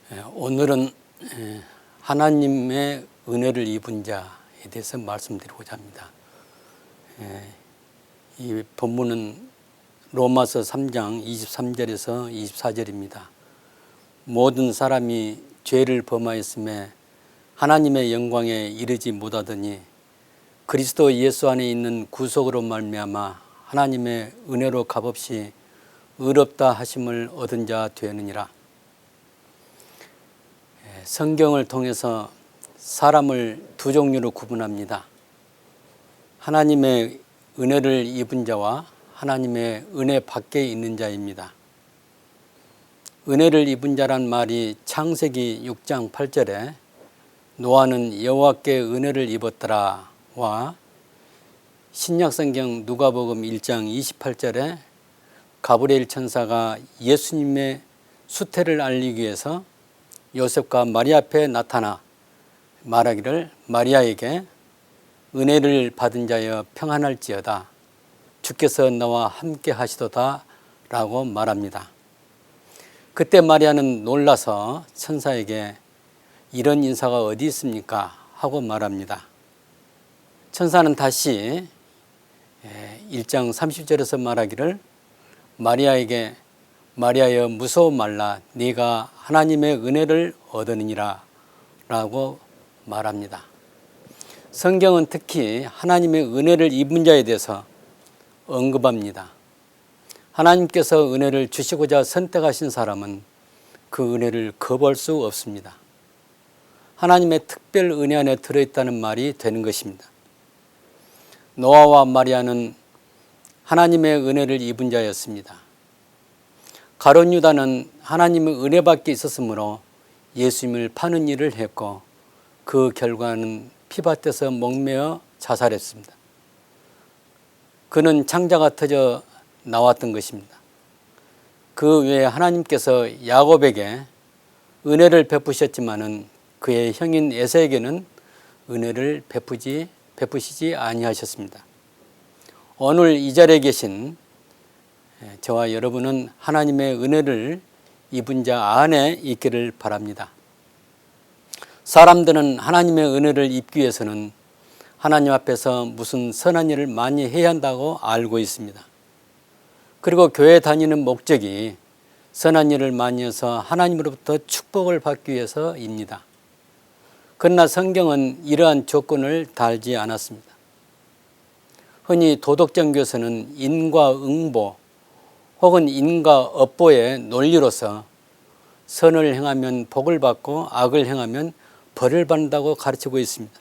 오늘은 하나님의 은혜를 입은 자에 대해서 말씀드리고자 합니다. 이 본문은 로마서 3장 23절에서 24절입니다. 모든 사람이 죄를 범하였음에 하나님의 영광에 이르지 못하더니 그리스도 예수 안에 있는 구속으로 말미암아 하나님의 은혜로 값없이 의롭다 하심을 얻은 자 되느니라. 성경을 통해서 사람을 두 종류로 구분합니다. 하나님의 은혜를 입은 자와 하나님의 은혜 밖에 있는 자입니다. 은혜를 입은 자란 말이 창세기 6장 8절에 노아는 여호와께 은혜를 입었더라와 신약성경 누가복음 1장 28절에 가브리엘 천사가 예수님의 수태를 알리기 위해서 요셉과 마리아 앞에 나타나 말하기를 마리아에게 은혜를 받은 자여 평안할지어다 주께서 너와 함께 하시도다 라고 말합니다. 그때 마리아는 놀라서 천사에게 이런 인사가 어디 있습니까? 하고 말합니다. 천사는 다시 1장 30절에서 말하기를 마리아에게 마리아여 무서워 말라 네가 하나님의 은혜를 얻으니라 라고 말합니다. 성경은 특히 하나님의 은혜를 입은 자에 대해서 언급합니다. 하나님께서 은혜를 주시고자 선택하신 사람은 그 은혜를 거부할 수 없습니다. 하나님의 특별 은혜 안에 들어있다는 말이 되는 것입니다. 노아와 마리아는 하나님의 은혜를 입은 자였습니다. 가룟 유다는 하나님의 은혜 밖에 있었으므로 예수님을 파는 일을 했고 그 결과는 피밭에서 목매어 자살했습니다. 그는 창자가 터져 나왔던 것입니다. 그 외에 하나님께서 야곱에게 은혜를 베푸셨지만은 그의 형인 에서에게는 은혜를 베푸시지 아니하셨습니다. 오늘 이 자리에 계신 저와 여러분은 하나님의 은혜를 입은 자 안에 있기를 바랍니다. 사람들은 하나님의 은혜를 입기 위해서는 하나님 앞에서 무슨 선한 일을 많이 해야 한다고 알고 있습니다. 그리고 교회 다니는 목적이 선한 일을 많이 해서 하나님으로부터 축복을 받기 위해서입니다. 그러나 성경은 이러한 조건을 달지 않았습니다. 흔히 도덕정교에서는 인과응보 혹은 인과업보의 논리로서 선을 행하면 복을 받고 악을 행하면 벌을 받는다고 가르치고 있습니다.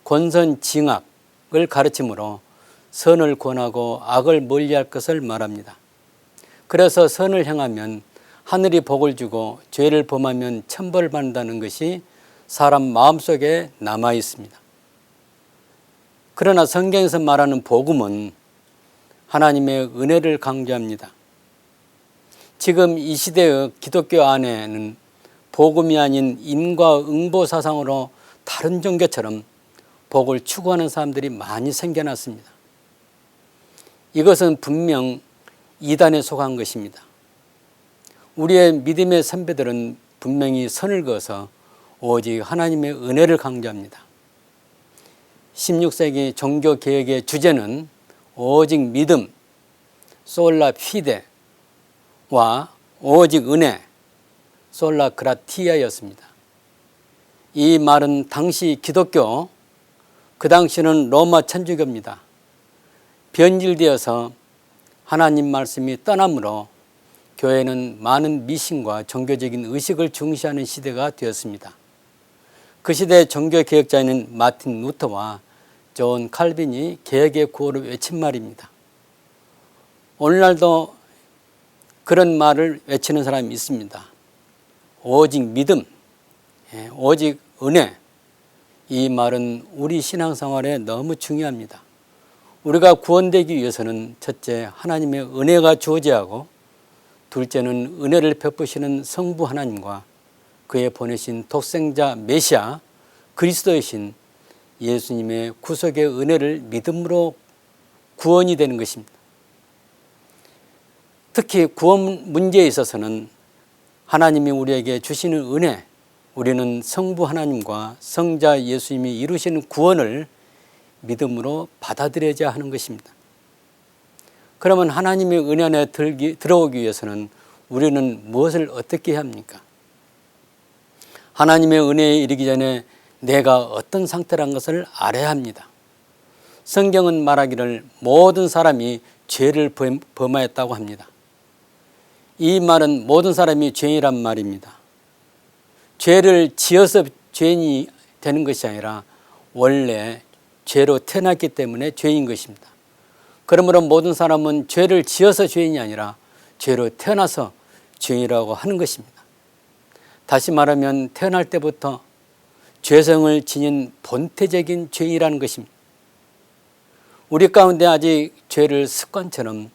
권선징악을 가르치므로 선을 권하고 악을 멀리할 것을 말합니다. 그래서 선을 행하면 하늘이 복을 주고 죄를 범하면 천벌을 받는다는 것이 사람 마음속에 남아 있습니다. 그러나 성경에서 말하는 복음은 하나님의 은혜를 강조합니다. 지금 이 시대의 기독교 안에는 복음이 아닌 인과응보 사상으로 다른 종교처럼 복을 추구하는 사람들이 많이 생겨났습니다. 이것은 분명 이단에 속한 것입니다. 우리의 믿음의 선배들은 분명히 선을 그어서 오직 하나님의 은혜를 강조합니다. 16세기 종교개혁의 주제는 오직 믿음, 솔라 피데와 오직 은혜, 솔라 그라티아였습니다. 이 말은 당시 기독교, 그 당시는 로마 천주교입니다. 변질되어서 하나님 말씀이 떠나므로 교회는 많은 미신과 종교적인 의식을 중시하는 시대가 되었습니다. 그 시대의 종교개혁자인 마틴 루터와 존 칼빈이 개혁의 구호를 외친 말입니다. 오늘날도 그런 말을 외치는 사람이 있습니다. 오직 믿음, 오직 은혜. 이 말은 우리 신앙생활에 너무 중요합니다. 우리가 구원되기 위해서는 첫째 하나님의 은혜가 주어져야 하고 둘째는 은혜를 베푸시는 성부 하나님과 그의 보내신 독생자 메시아 그리스도이신 예수님의 구속의 은혜를 믿음으로 구원이 되는 것입니다. 특히 구원 문제에 있어서는 하나님이 우리에게 주시는 은혜, 우리는 성부 하나님과 성자 예수님이 이루시는 구원을 믿음으로 받아들여야 하는 것입니다. 그러면 하나님의 은혜 안에 들어오기 위해서는 우리는 무엇을 어떻게 해야 합니까? 하나님의 은혜에 이르기 전에 내가 어떤 상태란 것을 알아야 합니다. 성경은 말하기를 모든 사람이 죄를 범하였다고 합니다. 이 말은 모든 사람이 죄인이란 말입니다. 죄를 지어서 죄인이 되는 것이 아니라 원래 죄로 태어났기 때문에 죄인 것입니다. 그러므로 모든 사람은 죄를 지어서 죄인이 아니라 죄로 태어나서 죄인이라고 하는 것입니다. 다시 말하면 태어날 때부터 죄성을 지닌 본태적인 죄인이라는 것입니다. 우리 가운데 아직 죄를 습관처럼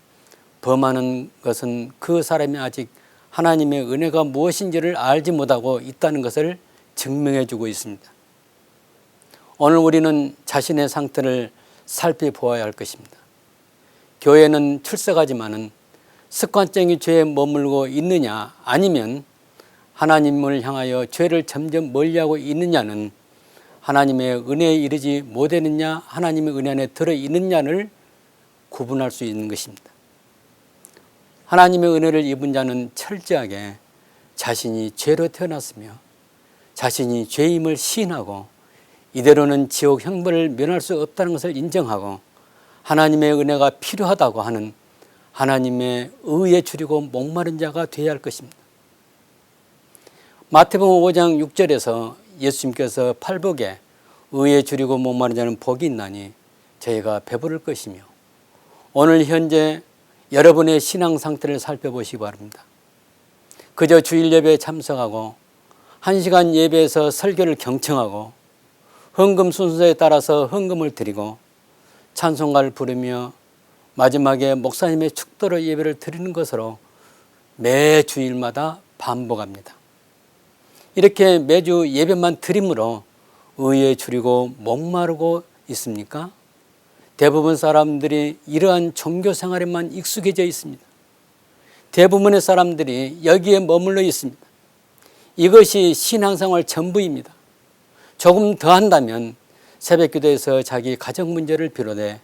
범하는 것은 그 사람이 아직 하나님의 은혜가 무엇인지를 알지 못하고 있다는 것을 증명해 주고 있습니다. 오늘 우리는 자신의 상태를 살펴보아야 할 것입니다. 교회는 출석하지만은 습관적인 죄에 머물고 있느냐 아니면 하나님을 향하여 죄를 점점 멀리하고 있느냐는 하나님의 은혜에 이르지 못했느냐 하나님의 은혜 안에 들어있느냐를 구분할 수 있는 것입니다. 하나님의 은혜를 입은 자는 철저하게 자신이 죄로 태어났으며 자신이 죄임을 시인하고 이대로는 지옥 형벌을 면할 수 없다는 것을 인정하고 하나님의 은혜가 필요하다고 하는 하나님의 의에 주리고 목마른 자가 되어야 할 것입니다. 마태복음 5장 6절에서 예수님께서 팔복에 의에 주리고 목마른 자는 복이 있나니 저희가 배부를 것이며, 오늘 현재 여러분의 신앙 상태를 살펴보시기 바랍니다. 그저 주일 예배에 참석하고 1시간 예배에서 설교를 경청하고 헌금 순서에 따라서 헌금을 드리고 찬송가를 부르며 마지막에 목사님의 축도로 예배를 드리는 것으로 매 주일마다 반복합니다. 이렇게 매주 예배만 드림으로 의에 주리고 목마르고 있습니까? 대부분 사람들이 이러한 종교 생활에만 익숙해져 있습니다. 대부분의 사람들이 여기에 머물러 있습니다. 이것이 신앙생활 전부입니다. 조금 더 한다면 새벽기도에서 자기 가정 문제를 비롯해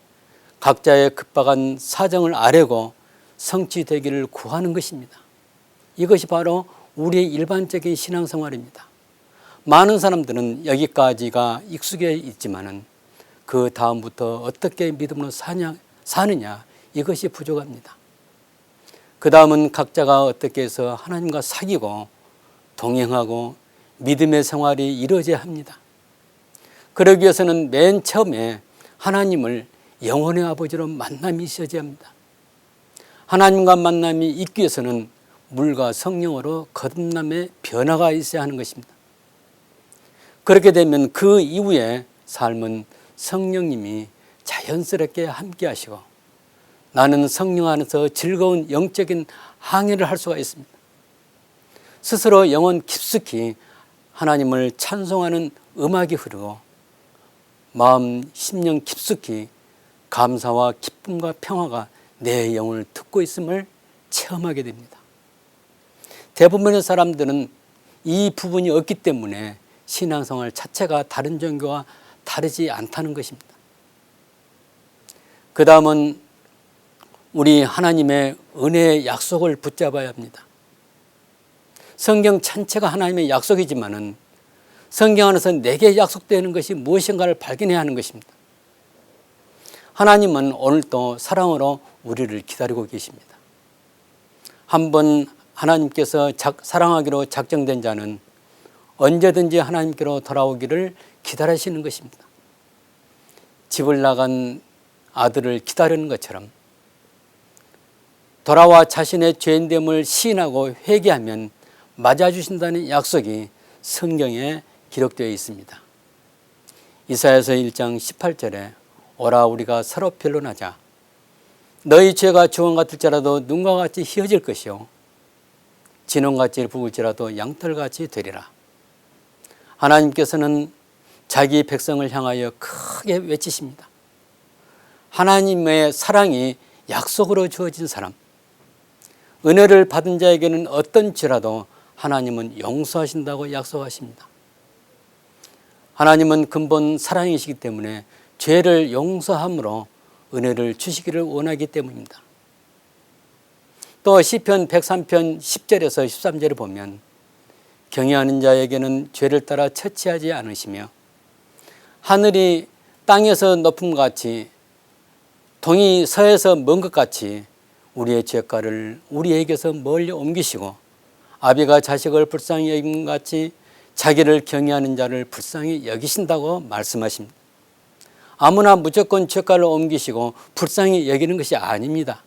각자의 급박한 사정을 아뢰고 성취되기를 구하는 것입니다. 이것이 바로 우리의 일반적인 신앙생활입니다. 많은 사람들은 여기까지가 익숙해 있지만은 그 다음부터 어떻게 믿음으로 사느냐 이것이 부족합니다. 그 다음은 각자가 어떻게 해서 하나님과 사귀고 동행하고 믿음의 생활이 이루어져야 합니다. 그러기 위해서는 맨 처음에 하나님을 영혼의 아버지로 만남이 있어야 합니다. 하나님과 만남이 있기 위해서는 물과 성령으로 거듭남의 변화가 있어야 하는 것입니다. 그렇게 되면 그 이후에 삶은 성령님이 자연스럽게 함께 하시고 나는 성령 안에서 즐거운 영적인 항해를 할 수가 있습니다. 스스로 영혼 깊숙이 하나님을 찬송하는 음악이 흐르고 마음 심령 깊숙이 감사와 기쁨과 평화가 내 영혼을 듣고 있음을 체험하게 됩니다. 대부분의 사람들은 이 부분이 없기 때문에 신앙생활 자체가 다른 종교와 다르지 않다는 것입니다. 그 다음은 우리 하나님의 은혜의 약속을 붙잡아야 합니다. 성경 전체가 하나님의 약속이지만은 성경 안에서 내게 약속되는 것이 무엇인가를 발견해야 하는 것입니다. 하나님은 오늘도 사랑으로 우리를 기다리고 계십니다. 한번 하나님께서 사랑하기로 작정된 자는 언제든지 하나님께로 돌아오기를 기다리시는 것입니다. 집을 나간 아들을 기다리는 것처럼 돌아와 자신의 죄인됨을 시인하고 회개하면 맞아주신다는 약속이 성경에 기록되어 있습니다. 이사야서 1장 18절에 오라 우리가 서로 변론하자. 너희 죄가 주홍 같을지라도 눈과 같이 희어질 것이요 진홍같이 붉을지라도 양털같이 되리라. 하나님께서는 자기 백성을 향하여 크게 외치십니다. 하나님의 사랑이 약속으로 주어진 사람, 은혜를 받은 자에게는 어떤 죄라도 하나님은 용서하신다고 약속하십니다. 하나님은 근본 사랑이시기 때문에 죄를 용서함으로 은혜를 주시기를 원하기 때문입니다. 또 시편 103편 10절에서 13절을 보면 경외하는 자에게는 죄를 따라 처치하지 않으시며 하늘이 땅에서 높음 같이 동이 서에서 먼 것 같이 우리의 죄가를 우리에게서 멀리 옮기시고 아비가 자식을 불쌍히 여김 같이 자기를 경외하는 자를 불쌍히 여기신다고 말씀하십니다. 아무나 무조건 죄가를 옮기시고 불쌍히 여기는 것이 아닙니다.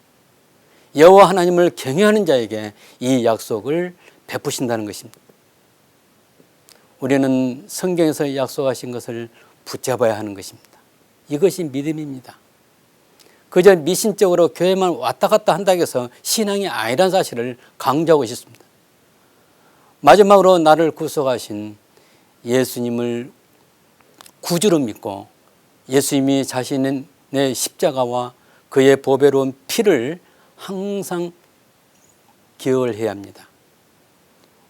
여호와 하나님을 경외하는 자에게 이 약속을 베푸신다는 것입니다. 우리는 성경에서 약속하신 것을 붙잡아야 하는 것입니다. 이것이 믿음입니다. 그저 미신적으로 교회만 왔다 갔다 한다고 해서 신앙이 아니라는 사실을 강조하고 싶습니다. 마지막으로 나를 구속하신 예수님을 구주로 믿고 예수님이 자신의 내 십자가와 그의 보배로운 피를 항상 기억해야 합니다.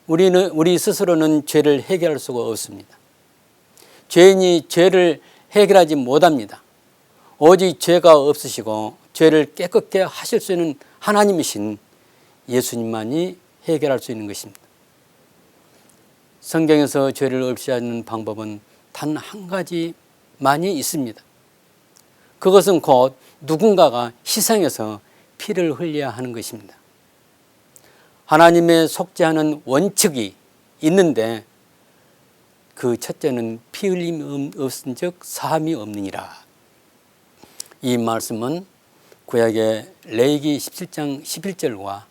우리 스스로는 죄를 해결할 수가 없습니다. 죄인이 죄를 해결하지 못합니다. 오직 죄가 없으시고 죄를 깨끗게 하실 수 있는 하나님이신 예수님만이 해결할 수 있는 것입니다. 성경에서 죄를 없이 하는 방법은 단 한 가지만이 있습니다. 그것은 곧 누군가가 희생해서 피를 흘려야 하는 것입니다. 하나님의 속죄하는 원칙이 있는데 그 첫째는 피 흘림이 없은 즉 사함이 없느니라. 이 말씀은 구약의 레위기 17장 11절과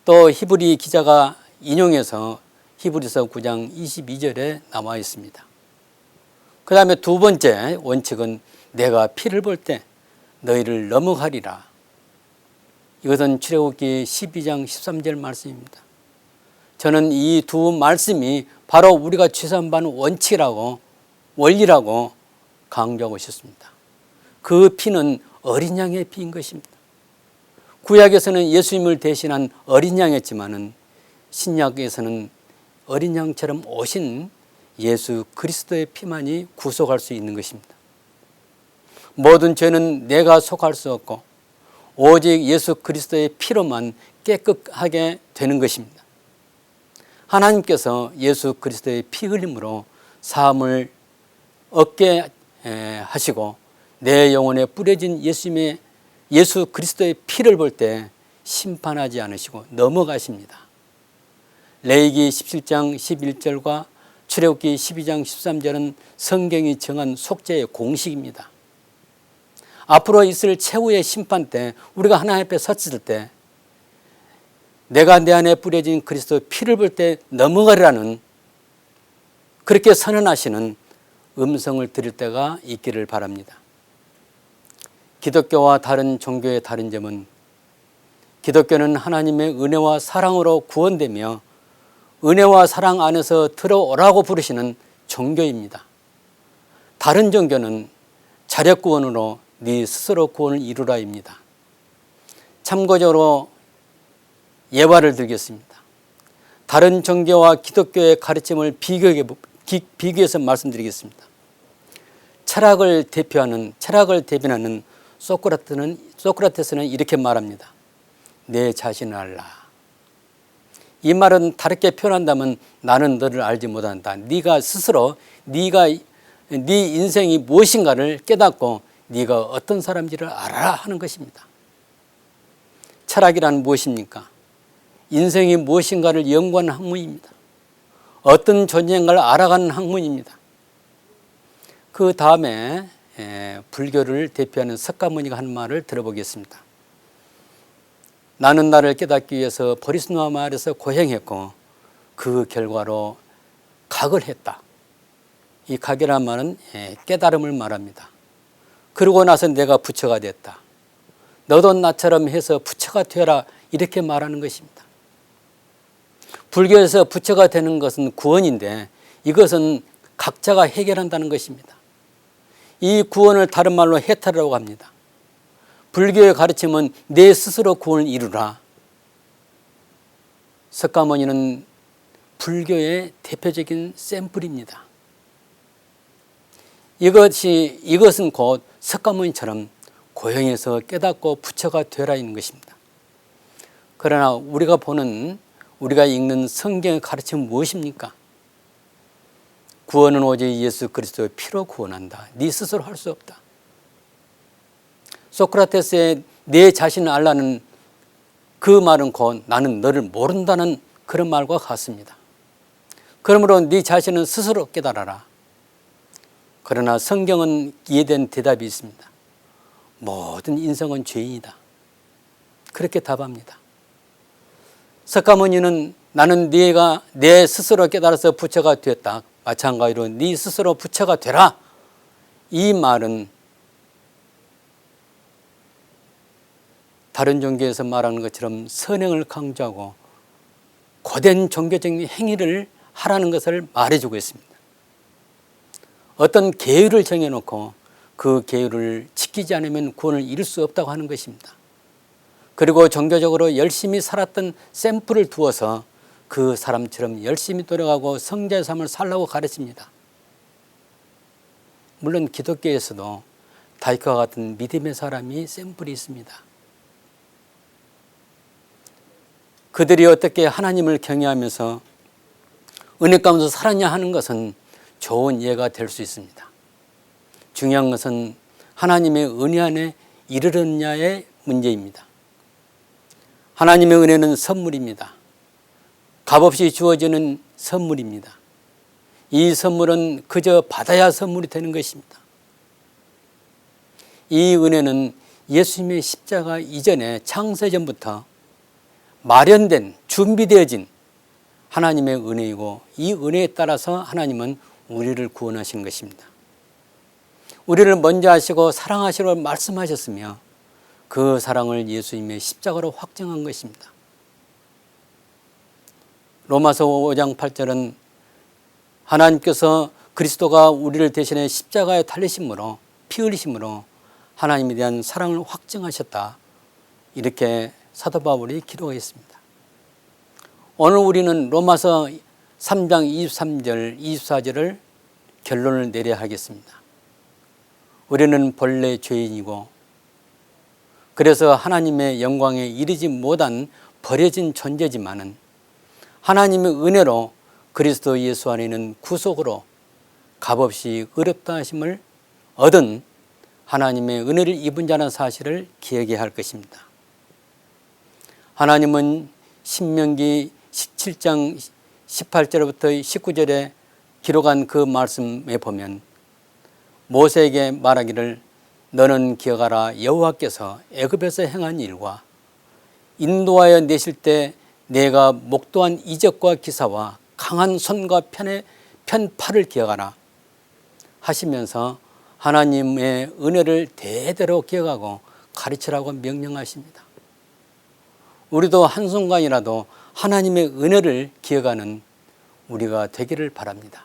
또 히브리 기자가 인용해서 히브리서 9장 22절에 나와 있습니다. 그 다음에 두 번째 원칙은 내가 피를 볼 때 너희를 넘어가리라. 이것은 출애굽기 12장 13절 말씀입니다. 저는 이 두 말씀이 바로 우리가 취소받는 원칙이라고 원리라고 강조하고 싶습니다. 그 피는 어린 양의 피인 것입니다. 구약에서는 예수님을 대신한 어린 양이었지만은 신약에서는 어린 양처럼 오신 예수 그리스도의 피만이 구속할 수 있는 것입니다. 모든 죄는 내가 속할 수 없고 오직 예수 그리스도의 피로만 깨끗하게 되는 것입니다. 하나님께서 예수 그리스도의 피 흘림으로 사함을 얻게 하시고 내 영혼에 뿌려진 예수 그리스도의 피를 볼 때 심판하지 않으시고 넘어가십니다. 레위기 17장 11절과 출애굽기 12장 13절은 성경이 정한 속죄의 공식입니다. 앞으로 있을 최후의 심판 때 우리가 하나님 앞에 섰을 때 내가 내 안에 뿌려진 그리스도 피를 볼 때 넘어가리라는 그렇게 선언하시는 음성을 들을 때가 있기를 바랍니다. 기독교와 다른 종교의 다른 점은 기독교는 하나님의 은혜와 사랑으로 구원되며 은혜와 사랑 안에서 들어오라고 부르시는 종교입니다. 다른 종교는 자력구원으로 네 스스로 구원을 이루라입니다. 참고적으로 예화를 들겠습니다. 다른 종교와 기독교의 가르침을 비교해서 말씀드리겠습니다. 철학을 대변하는 소크라테스는 이렇게 말합니다. 내 자신을 알라. 이 말은 다르게 표현한다면 나는 너를 알지 못한다. 네가 스스로 네 인생이 무엇인가를 깨닫고 네가 어떤 사람인지를 알아라 하는 것입니다. 철학이란 무엇입니까? 인생이 무엇인가를 연구하는 학문입니다. 어떤 존재인가를 알아가는 학문입니다. 그 다음에 불교를 대표하는 석가모니가 한 말을 들어보겠습니다. 나는 나를 깨닫기 위해서 보리스노아 마을에서 고행했고 그 결과로 각을 했다. 이 각이라는 말은 깨달음을 말합니다. 그러고 나서 내가 부처가 됐다. 너도 나처럼 해서 부처가 되어라 이렇게 말하는 것입니다. 불교에서 부처가 되는 것은 구원인데 이것은 각자가 해결한다는 것입니다. 이 구원을 다른 말로 해탈이라고 합니다. 불교의 가르침은 내 스스로 구원을 이루라. 석가모니는 불교의 대표적인 샘플입니다. 이것은 곧 석가모니처럼 고행해서 깨닫고 부처가 되라는 것입니다. 그러나 우리가 읽는 성경의 가르침은 무엇입니까? 구원은 오직 예수 그리스도의 피로 구원한다. 네 스스로 할 수 없다. 소크라테스의 내 자신을 알라는 그 말은 곧 나는 너를 모른다는 그런 말과 같습니다. 그러므로 네 자신은 스스로 깨달아라. 그러나 성경은 이에 대한 대답이 있습니다. 모든 인성은 죄인이다. 그렇게 답합니다. 석가모니는 나는 네가 내 스스로 깨달아서 부처가 되었다. 마찬가지로 네 스스로 부처가 되라. 이 말은 다른 종교에서 말하는 것처럼 선행을 강조하고 고된 종교적인 행위를 하라는 것을 말해주고 있습니다. 어떤 계율을 정해놓고 그 계율을 지키지 않으면 구원을 이룰 수 없다고 하는 것입니다. 그리고 종교적으로 열심히 살았던 샘플을 두어서 그 사람처럼 열심히 노력하고 성자의 삶을 살라고 가르칩니다. 물론 기독교에서도 다윗과 같은 믿음의 사람이 샘플이 있습니다. 그들이 어떻게 하나님을 경외하면서 은혜 가운데 살았냐 하는 것은 좋은 예가 될 수 있습니다. 중요한 것은 하나님의 은혜 안에 이르렀냐의 문제입니다. 하나님의 은혜는 선물입니다. 값없이 주어지는 선물입니다. 이 선물은 그저 받아야 선물이 되는 것입니다. 이 은혜는 예수님의 십자가 이전에 창세전부터 마련된 준비되어진 하나님의 은혜이고 이 은혜에 따라서 하나님은 우리를 구원하신 것입니다. 우리를 먼저 하시고 사랑하시라고 말씀하셨으며 그 사랑을 예수님의 십자가로 확정한 것입니다. 로마서 5장 8절은 하나님께서 그리스도가 우리를 대신해 십자가에 달리심으로 피 흘리심으로 하나님에 대한 사랑을 확증하셨다. 이렇게 사도 바울이 기록했습니다. 오늘 우리는 로마서 3장 23절, 24절을 결론을 내려야 하겠습니다. 우리는 본래 죄인이고 그래서 하나님의 영광에 이르지 못한 버려진 존재지만은 하나님의 은혜로 그리스도 예수 안에 있는 구속으로 값없이 의롭다 하심을 얻은 하나님의 은혜를 입은 자라는 사실을 기억해야 할 것입니다. 하나님은 신명기 17장 18절부터 19절에 기록한 그 말씀에 보면 모세에게 말하기를 너는 기억하라 여호와께서 애굽에서 행한 일과 인도하여 내실 때 내가 목도한 이적과 기사와 강한 손과 편팔을 기억하라 하시면서 하나님의 은혜를 대대로 기억하고 가르치라고 명령하십니다. 우리도 한순간이라도 하나님의 은혜를 기억하는 우리가 되기를 바랍니다.